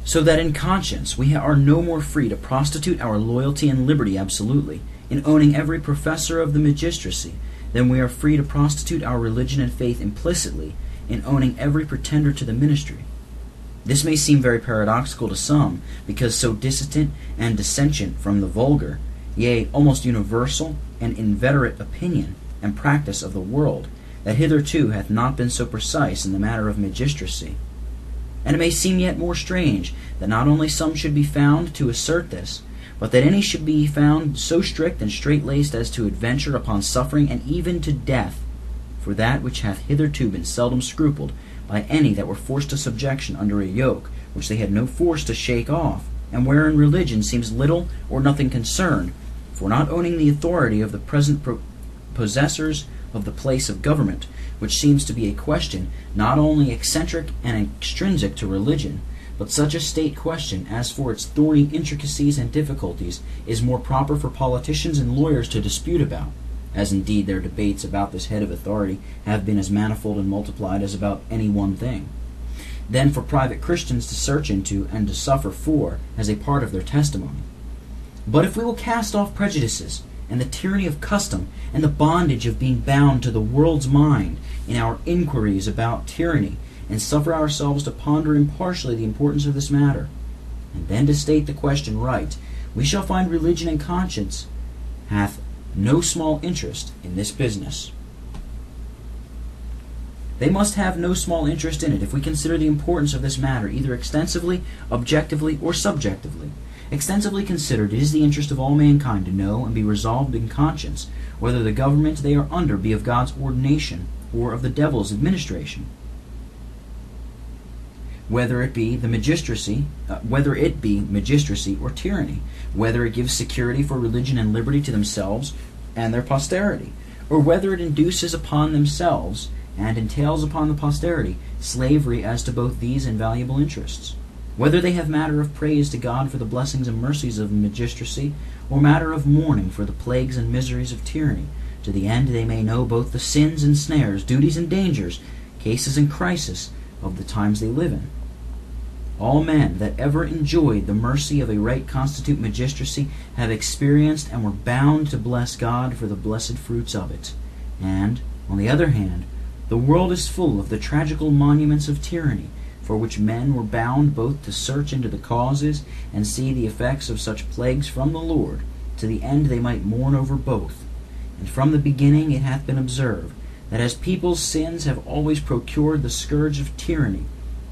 So that in conscience we are no more free to prostitute our loyalty and liberty absolutely, in owning every professor of the magistracy, than we are free to prostitute our religion and faith implicitly, in owning every pretender to the ministry. This may seem very paradoxical to some, because so dissident and dissentient from the vulgar, yea, almost universal and inveterate opinion and practice of the world, that hitherto hath not been so precise in the matter of magistracy. And it may seem yet more strange that not only some should be found to assert this, but that any should be found so strict and straight-laced as to adventure upon suffering and even to death for that which hath hitherto been seldom scrupled by any that were forced to subjection under a yoke which they had no force to shake off, and wherein religion seems little or nothing concerned, for not owning the authority of the present possessors of the place of government, which seems to be a question not only eccentric and extrinsic to religion, but such a state question as for its thorny intricacies and difficulties is more proper for politicians and lawyers to dispute about, as indeed their debates about this head of authority have been as manifold and multiplied as about any one thing, than for private Christians to search into and to suffer for as a part of their testimony. But if we will cast off prejudices and the tyranny of custom and the bondage of being bound to the world's mind in our inquiries about tyranny, and suffer ourselves to ponder impartially the importance of this matter, and then to state the question right, we shall find religion and conscience hath no small interest in this business. They must have no small interest in it if we consider the importance of this matter either extensively, objectively, or subjectively. Extensively considered, it is the interest of all mankind to know and be resolved in conscience whether the government they are under be of God's ordination or of the devil's administration, whether it be magistracy or tyranny, whether it gives security for religion and liberty to themselves and their posterity, or whether it induces upon themselves and entails upon the posterity slavery as to both these invaluable interests, whether they have matter of praise to God for the blessings and mercies of magistracy, or matter of mourning for the plagues and miseries of tyranny, to the end they may know both the sins and snares, duties and dangers, cases and crises of the times they live in. All men that ever enjoyed the mercy of a right constitute magistracy have experienced and were bound to bless God for the blessed fruits of it. And, on the other hand, the world is full of the tragical monuments of tyranny, for which men were bound both to search into the causes and see the effects of such plagues from the Lord, to the end they might mourn over both. And from the beginning it hath been observed, that as people's sins have always procured the scourge of tyranny,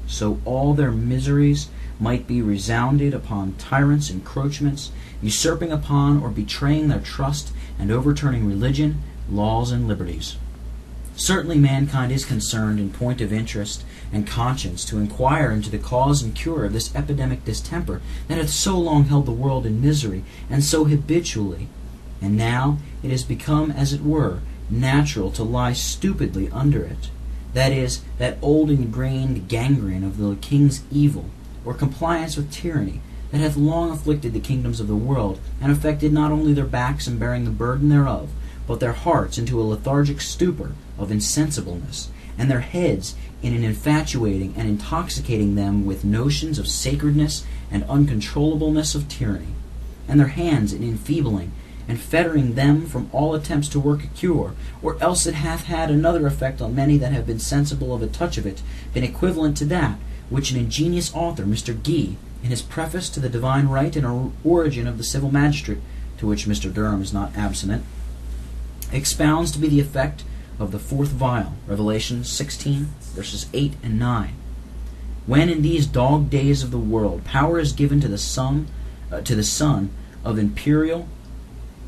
so all their miseries might be resounded upon tyrants' encroachments, usurping upon or betraying their trust, and overturning religion, laws, and liberties. Certainly mankind is concerned in point of interest and conscience to inquire into the cause and cure of this epidemic distemper that hath so long held the world in misery, and so habitually, and now it is become, as it were, natural to lie stupidly under it. That is, that old ingrained gangrene of the king's evil, or compliance with tyranny, that hath long afflicted the kingdoms of the world, and affected not only their backs in bearing the burden thereof, but their hearts into a lethargic stupor of insensibleness, and their heads in an infatuating and intoxicating them with notions of sacredness and uncontrollableness of tyranny, and their hands in enfeebling and fettering them from all attempts to work a cure, or else it hath had another effect on many that have been sensible of a touch of it, been equivalent to that which an ingenious author, Mr. Guy, in his preface to the Divine Right and Origin of the Civil Magistrate, to which Mr. Durham is not abstinent, expounds to be the effect of the fourth vial, Revelation 16, verses 8 and 9. When in these dog days of the world power is given to the son of imperial,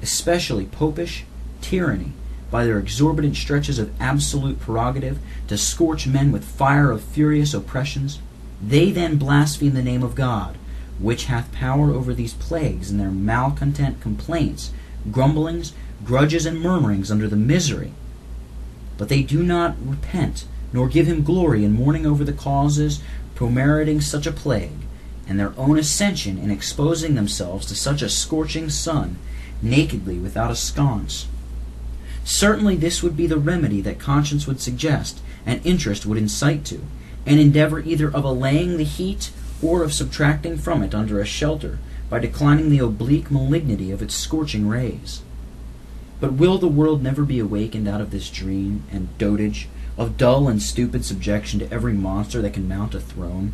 especially Popish, tyranny, by their exorbitant stretches of absolute prerogative, to scorch men with fire of furious oppressions, they then blaspheme the name of God, which hath power over these plagues, and their malcontent complaints, grumblings, grudges, and murmurings under the misery. But they do not repent, nor give him glory in mourning over the causes promeriting such a plague, and their own ascension in exposing themselves to such a scorching sun, nakedly without a sconce. Certainly this would be the remedy that conscience would suggest, and interest would incite to, an endeavor either of allaying the heat or of subtracting from it under a shelter by declining the oblique malignity of its scorching rays. But will the world never be awakened out of this dream and dotage of dull and stupid subjection to every monster that can mount a throne?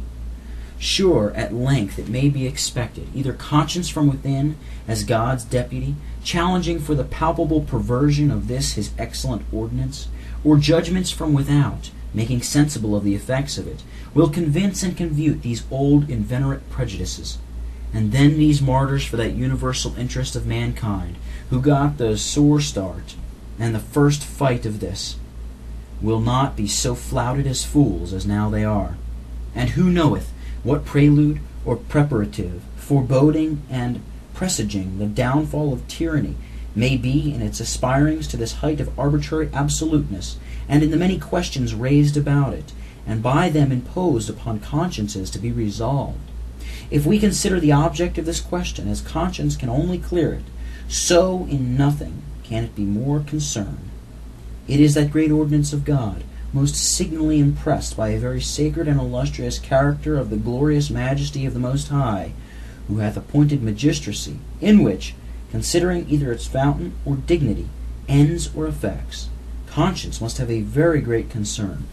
Sure, at length it may be expected, either conscience from within, as God's deputy, challenging for the palpable perversion of this his excellent ordinance, or judgments from without, making sensible of the effects of it, will convince and confute these old inveterate prejudices. And then these martyrs for that universal interest of mankind, who got the sore start and the first fight of this, will not be so flouted as fools as now they are. And who knoweth what prelude or preparative, foreboding and presaging the downfall of tyranny may be in its aspirings to this height of arbitrary absoluteness, and in the many questions raised about it, and by them imposed upon consciences to be resolved. If we consider the object of this question as conscience can only clear it, so in nothing can it be more concerned. It is that great ordinance of God, most signally impressed by a very sacred and illustrious character of the glorious majesty of the Most High, who hath appointed magistracy, in which, considering either its fountain or dignity, ends or effects, conscience must have a very great concern.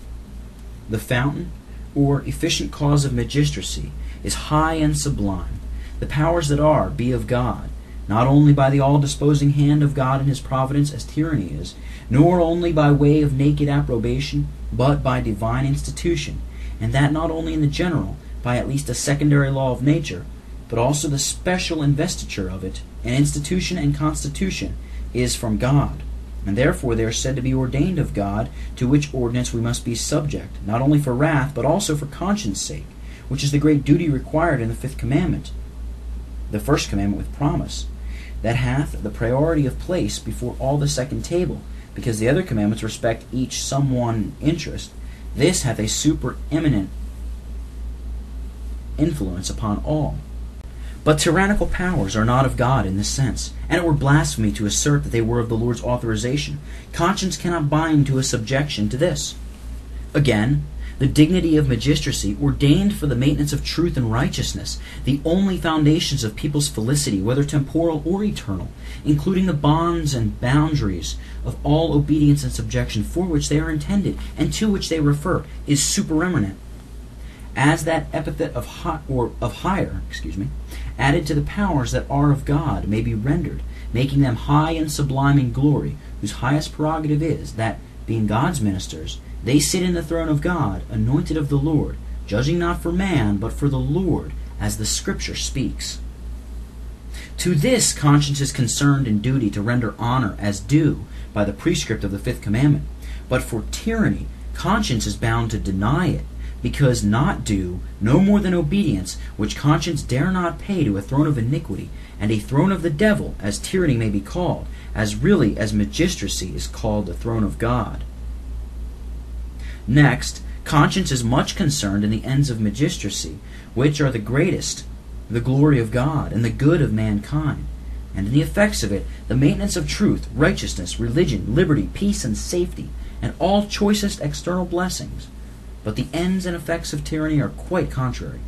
The fountain, or efficient cause of magistracy, is high and sublime. The powers that are be of God, not only by the all-disposing hand of God in his providence, as tyranny is, nor only by way of naked approbation, but by divine institution, and that not only in the general, by at least a secondary law of nature, but also the special investiture of it, and institution and constitution, is from God, and therefore they are said to be ordained of God, to which ordinance we must be subject, not only for wrath, but also for conscience sake, which is the great duty required in the 5th commandment, the 1st commandment with promise, that hath the priority of place before all the second table, because the other commandments respect each some one interest. This hath a supereminent influence upon all. But tyrannical powers are not of God in this sense, and it were blasphemy to assert that they were of the Lord's authorization. Conscience cannot bind to a subjection to this. Again, the dignity of magistracy, ordained for the maintenance of truth and righteousness, the only foundations of people's felicity, whether temporal or eternal, including the bonds and boundaries of all obedience and subjection for which they are intended and to which they refer, is supereminent. As that epithet of higher, added to the powers that are of God, may be rendered, making them high and sublime in glory, whose highest prerogative is, that, being God's ministers, they sit in the throne of God, anointed of the Lord, judging not for man, but for the Lord, as the Scripture speaks. To this conscience is concerned in duty to render honor as due by the prescript of the 5th commandment. But for tyranny, conscience is bound to deny it, because not due, no more than obedience, which conscience dare not pay to a throne of iniquity, and a throne of the devil, as tyranny may be called, as really as magistracy is called the throne of God. Next, conscience is much concerned in the ends of magistracy, which are the greatest, the glory of God, and the good of mankind, and in the effects of it, the maintenance of truth, righteousness, religion, liberty, peace, and safety, and all choicest external blessings. But the ends and effects of tyranny are quite contrary,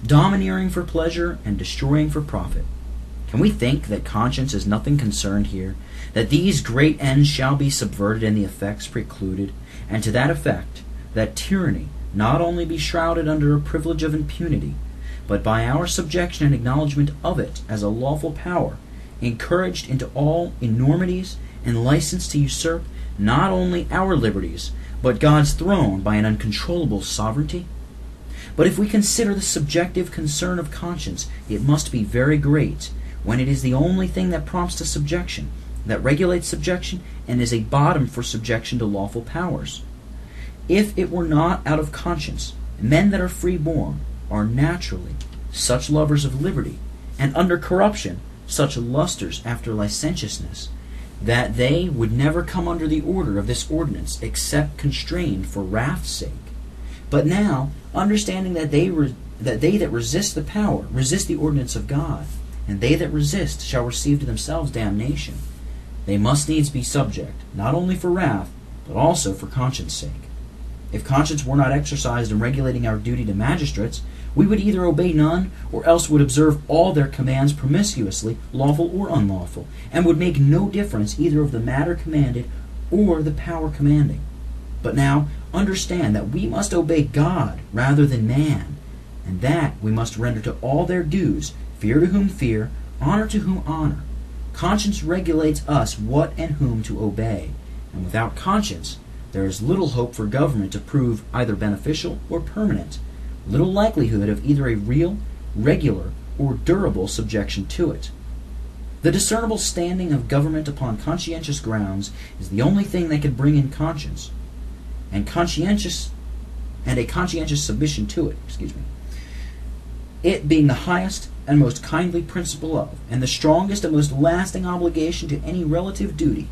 domineering for pleasure and destroying for profit. Can we think that conscience is nothing concerned here, that these great ends shall be subverted and the effects precluded, and to that effect, that tyranny not only be shrouded under a privilege of impunity, but by our subjection and acknowledgment of it as a lawful power, encouraged into all enormities and license to usurp not only our liberties, but God's throne by an uncontrollable sovereignty? But if we consider the subjective concern of conscience, it must be very great, when it is the only thing that prompts to subjection, that regulates subjection, and is a bottom for subjection to lawful powers. If it were not out of conscience, men that are free-born are naturally such lovers of liberty, and under corruption such lusters after licentiousness, that they would never come under the order of this ordinance, except constrained for wrath's sake. But now, understanding that they that resist the power resist the ordinance of God, and they that resist shall receive to themselves damnation, they must needs be subject, not only for wrath, but also for conscience sake. If conscience were not exercised in regulating our duty to magistrates, we would either obey none, or else would observe all their commands promiscuously, lawful or unlawful, and would make no difference either of the matter commanded or the power commanding. But now understand that we must obey God rather than man, and that we must render to all their dues, fear to whom fear, honor to whom honor. Conscience regulates us what and whom to obey, and without conscience there is little hope for government to prove either beneficial or permanent, little likelihood of either a real, regular, or durable subjection to it. The discernible standing of government upon conscientious grounds is the only thing that can bring in conscience, and a conscientious submission to it, it being the highest and most kindly principle of, and the strongest and most lasting obligation to any relative duty.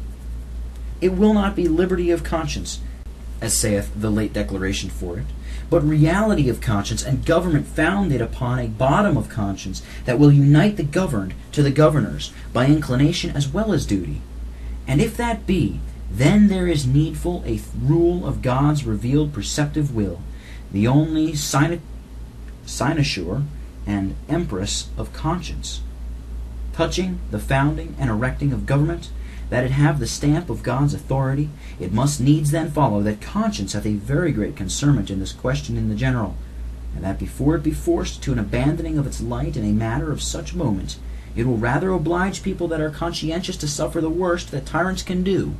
It will not be liberty of conscience, as saith the late declaration for it, but reality of conscience and government founded upon a bottom of conscience that will unite the governed to the governors by inclination as well as duty. And if that be, then there is needful a rule of God's revealed preceptive will, the only cynosure and empress of conscience, touching the founding and erecting of government, that it have the stamp of God's authority. It must needs then follow that conscience hath a very great concernment in this question in the general, and that before it be forced to an abandoning of its light in a matter of such moment, it will rather oblige people that are conscientious to suffer the worst that tyrants can do,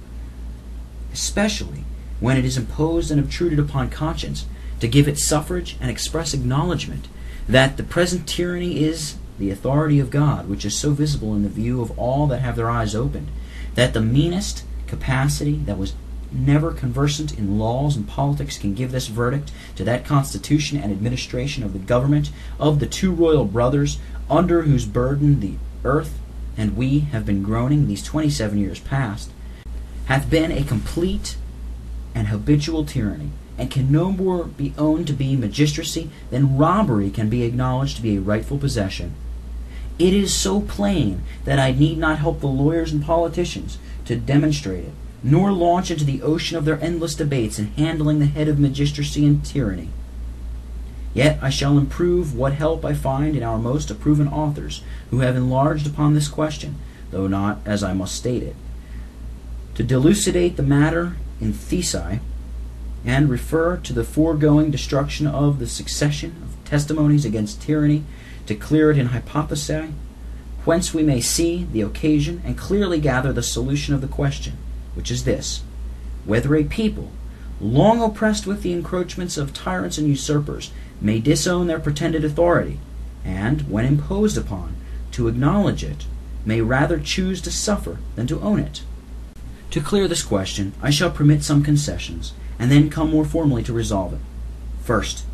especially when it is imposed and obtruded upon conscience, to give it suffrage and express acknowledgment that the present tyranny is the authority of God, which is so visible in the view of all that have their eyes opened, that the meanest capacity that was never conversant in laws and politics can give this verdict to that constitution and administration of the government of the two royal brothers, under whose burden the earth and we have been groaning these 27 years past, hath been a complete and habitual tyranny, and can no more be owned to be magistracy than robbery can be acknowledged to be a rightful possession. It is so plain that I need not help the lawyers and politicians to demonstrate it, nor launch into the ocean of their endless debates in handling the head of magistracy and tyranny. Yet I shall improve what help I find in our most approved authors, who have enlarged upon this question, though not as I must state it, to delucidate the matter in thesi, and refer to the foregoing destruction of the succession of testimonies against tyranny, to clear it in hypothesis, whence we may see the occasion and clearly gather the solution of the question, which is this: whether a people, long oppressed with the encroachments of tyrants and usurpers, may disown their pretended authority, and, when imposed upon, to acknowledge it, may rather choose to suffer than to own it. To clear this question, I shall permit some concessions, and then come more formally to resolve it. First,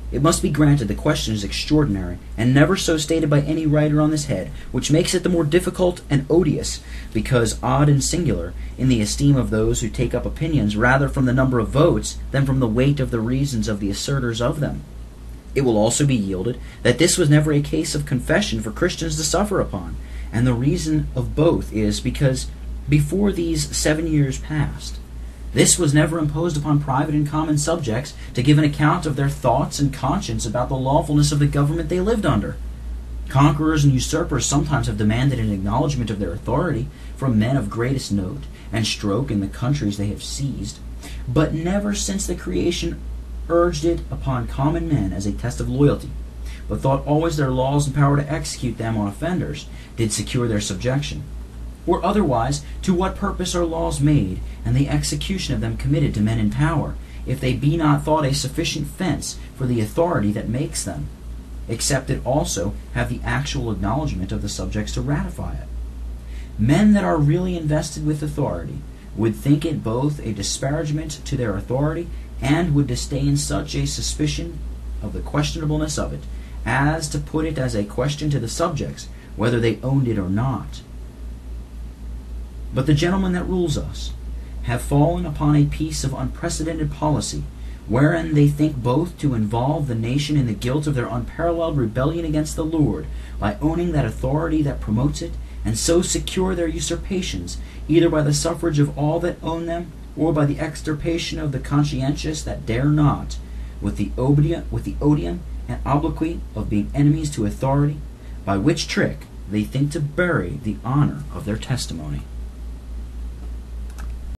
it must be granted the question is extraordinary, and never so stated by any writer on this head, which makes it the more difficult and odious, because odd and singular, in the esteem of those who take up opinions rather from the number of votes than from the weight of the reasons of the assertors of them. It will also be yielded that this was never a case of confession for Christians to suffer upon, and the reason of both is because before these 7 years past, this was never imposed upon private and common subjects to give an account of their thoughts and conscience about the lawfulness of the government they lived under. Conquerors and usurpers sometimes have demanded an acknowledgment of their authority from men of greatest note and stroke in the countries they have seized, but never since the creation urged it upon common men as a test of loyalty, but thought always their laws and power to execute them on offenders did secure their subjection. Or otherwise, to what purpose are laws made, and the execution of them committed to men in power, if they be not thought a sufficient fence for the authority that makes them, except it also have the actual acknowledgment of the subjects to ratify it? Men that are really invested with authority would think it both a disparagement to their authority, and would disdain such a suspicion of the questionableness of it, as to put it as a question to the subjects, whether they owned it or not. But the gentlemen that rules us have fallen upon a piece of unprecedented policy, wherein they think both to involve the nation in the guilt of their unparalleled rebellion against the Lord, by owning that authority that promotes it, and so secure their usurpations, either by the suffrage of all that own them, or by the extirpation of the conscientious that dare not, with the odium and obloquy of being enemies to authority, by which trick they think to bury the honor of their testimony.